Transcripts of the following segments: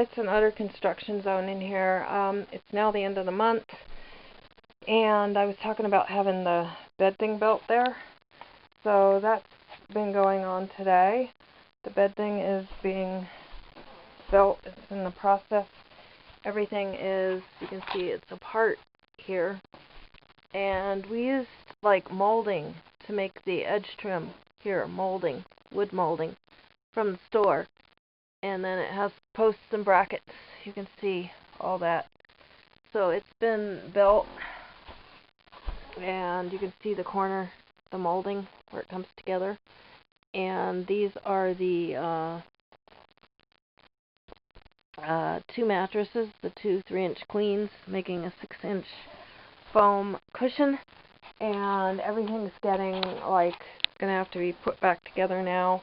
it's an utter construction zone in here. It's now the end of the month, and I was talking about having the bed thing built there. So that's been going on today. The bed thing is being built. It's in the process. Everything is, you can see it's apart here. And we used like molding to make the edge trim here, molding, wood molding from the store. And then it has posts and brackets. You can see all that. So it's been built, and you can see the corner, the molding where it comes together. And these are the two mattresses, the two 3-inch queens, making a 6-inch foam cushion. And everything's getting like gonna have to be put back together now.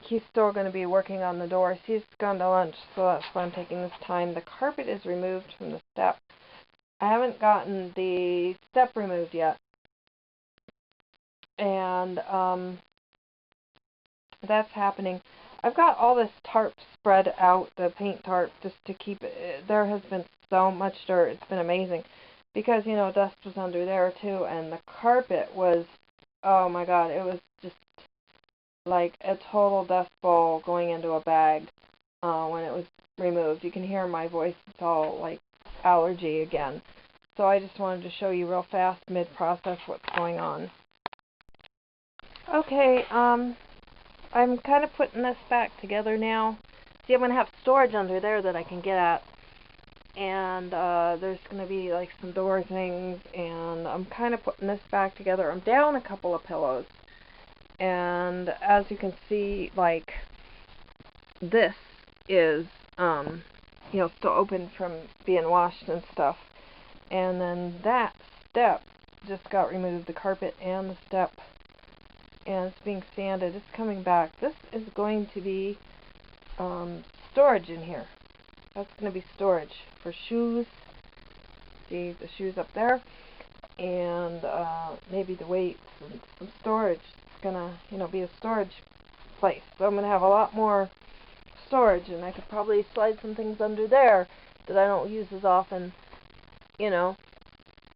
He's still going to be working on the doors. He's gone to lunch, so that's why I'm taking this time. The carpet is removed from the step. I haven't gotten the step removed yet. And that's happening. I've got all this tarp spread out, the paint tarp, just to keep it. There has been so much dirt. It's been amazing. Because, you know, dust was under there too, and the carpet was, oh my god, it was just like a total dust ball going into a bag when it was removed. You can hear my voice, it's all like allergy again. So I just wanted to show you real fast, mid-process, what's going on. Okay, I'm kind of putting this back together now. See, I'm going to have storage under there that I can get at. And there's going to be like some door things, and I'm kind of putting this back together. I'm down a couple of pillows. And as you can see, like, this is, you know, still open from being washed and stuff. And then that step just got removed, the carpet and the step. And it's being sanded. It's coming back. This is going to be storage in here. That's going to be storage for shoes. See the shoes up there? And maybe the weights and some storage. Gonna, you know, be a storage place. So I'm gonna have a lot more storage, and I could probably slide some things under there that I don't use as often, you know.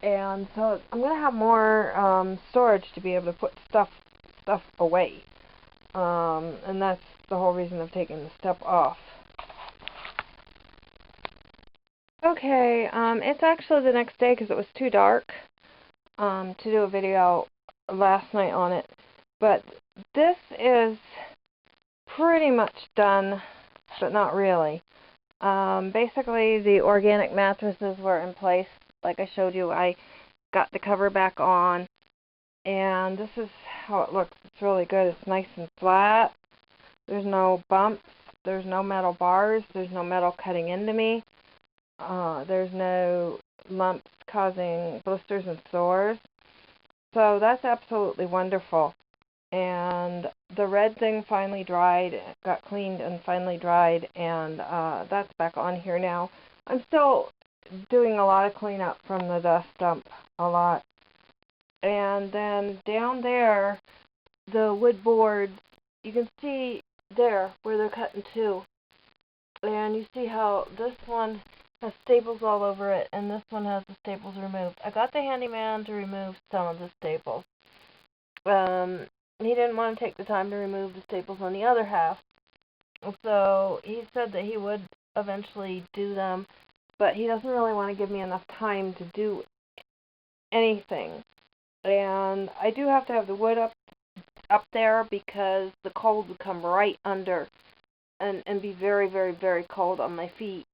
And so I'm gonna have more storage to be able to put stuff away. And that's the whole reason of taking the step off. Okay, it's actually the next day because it was too dark to do a video last night on it. But this is pretty much done, but not really. Basically, the organic mattresses were in place. Like I showed you, I got the cover back on. And this is how it looks. It's really good. It's nice and flat. There's no bumps. There's no metal bars. There's no metal cutting into me. There's no lumps causing blisters and sores. So that's absolutely wonderful. And the red thing finally dried, got cleaned and finally dried, and that's back on here now. I'm still doing a lot of cleanup from the dust dump, a lot. And then down there, the wood boards, you can see there where they're cut in two. And you see how this one has staples all over it, and this one has the staples removed. I got the handyman to remove some of the staples. He didn't want to take the time to remove the staples on the other half. So he said that he would eventually do them, but he doesn't really want to give me enough time to do anything. And I do have to have the wood up there because the cold would come right under and be very, very, very cold on my feet.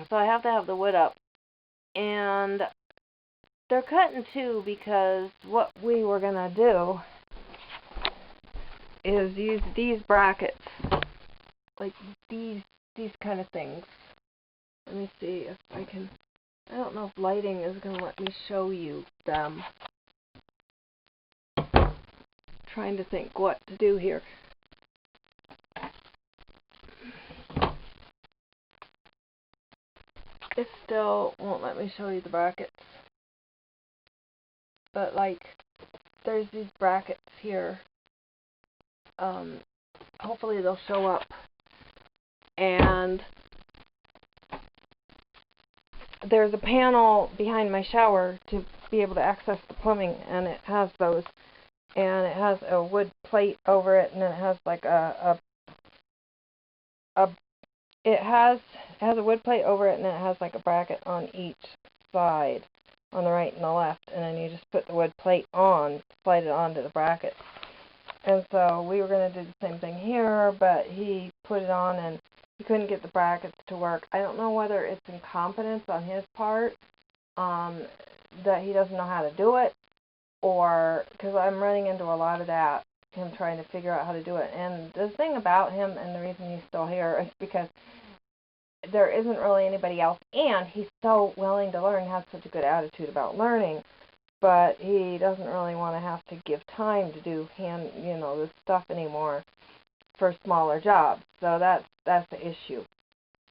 So I have to have the wood up. And they're cut in two because what we were going to do is use these brackets, like these kind of things. Let me see if I can, I don't know if lighting is going to let me show you them. Trying to think what to do here. It still won't let me show you the brackets. But like, there's these brackets here. Hopefully they'll show up. and there's a panel behind my shower to be able to access the plumbing, and it has those, and it has a wood plate over it, and then it has like it has a wood plate over it, and it has like a bracket on each side, on the right and the left, and then you just put the wood plate on, slide it onto the bracket. And so we were going to do the same thing here, but he put it on and he couldn't get the brackets to work. I don't know whether it's incompetence on his part, that he doesn't know how to do it, or because I'm running into a lot of that, him trying to figure out how to do it. And the thing about him, and the reason he's still here, is because there isn't really anybody else, and he's so willing to learn, has such a good attitude about learning, but he doesn't really want to have to give time to do this stuff anymore for smaller jobs. So that's the issue.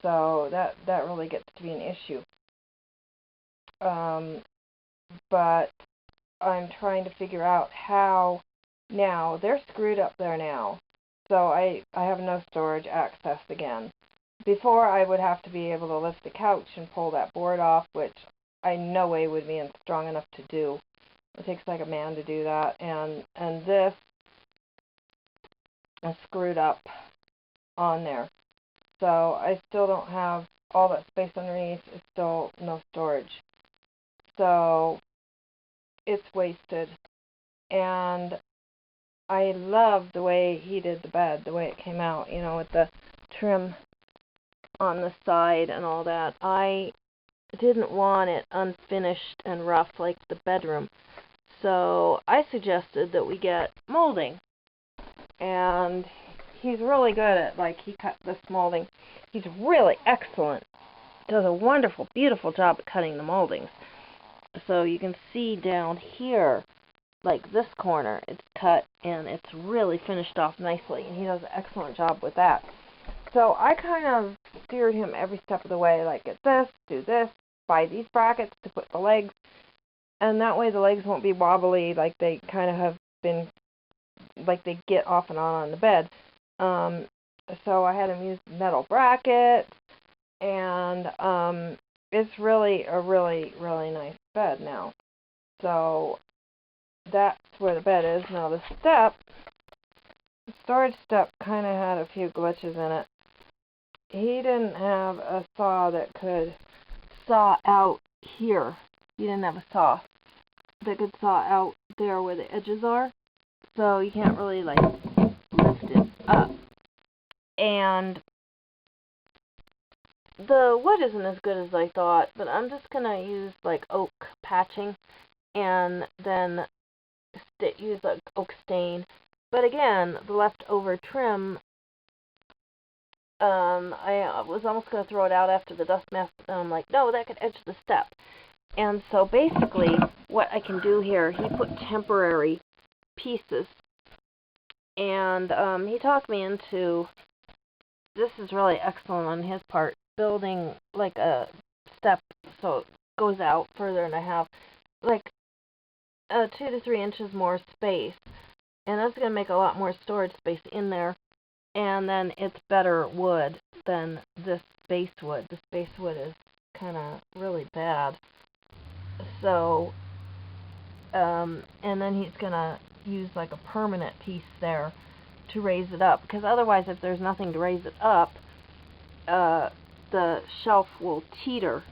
So that really gets to be an issue. But I'm trying to figure out how. Now they're screwed up there now, so I have no storage access again. Before, I would have to be able to lift the couch and pull that board off, which I no way would be strong enough to do. It takes like a man to do that, and this is screwed up on there. So I still don't have all that space underneath. It's still no storage. So it's wasted. And I love the way he did the bed, the way it came out, with the trim on the side and all that. I didn't want it unfinished and rough like the bedroom. So I suggested that we get molding. And he's really good at, he cut this molding. He's really excellent. Does a wonderful, beautiful job at cutting the moldings. So you can see down here, like this corner, it's cut and it's really finished off nicely. And he does an excellent job with that. So I kind of steered him every step of the way, like get this, do this, buy these brackets to put the legs, and that way the legs won't be wobbly like they kind of have been, like they get off and on the bed. So I had him use metal brackets, and it's really a really, really nice bed now. So that's where the bed is. Now the storage step kind of had a few glitches in it. He didn't have a saw that could saw out here. He didn't have a saw that could saw out there where the edges are. So you can't really lift it up. And the wood isn't as good as I thought, but I'm just going to use oak patching and then use oak stain. But again, the leftover trim, I was almost going to throw it out after the dust mask, and I'm like, no, that could edge the step. And so basically, what I can do here, he put temporary pieces, and he talked me into, this is really excellent on his part, building like a step so it goes out further, and I have 2 to 3 inches more space. And that's going to make a lot more storage space in there. And then it's better wood than this base wood. This base wood is kind of really bad. So, and then he's going to use a permanent piece there to raise it up. Because otherwise, if there's nothing to raise it up, the shelf will teeter.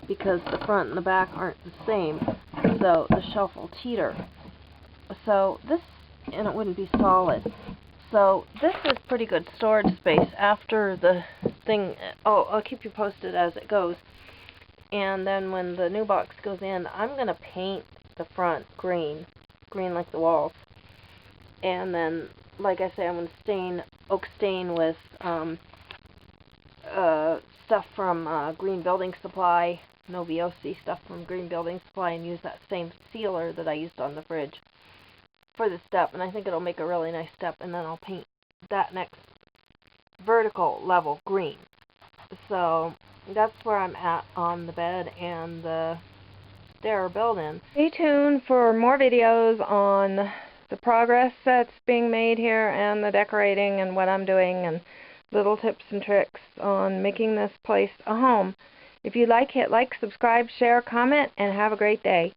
Because the front and the back aren't the same. So the shelf will teeter. So this, and it wouldn't be solid. So this is pretty good storage space after the thing. Oh, I'll keep you posted as it goes. And then when the new box goes in, I'm going to paint the front green like the walls. And then, like I say, I'm going to oak stain with stuff from Green Building Supply, no VOC stuff from Green Building Supply, and use that same sealer that I used on the fridge for the step, and I think it'll make a really nice step. And then I'll paint that next vertical level green. So that's where I'm at on the bed and the stair build-in. Stay tuned for more videos on the progress that's being made here and the decorating and what I'm doing and little tips and tricks on making this place a home. If you like, hit like, subscribe, share, comment, and have a great day.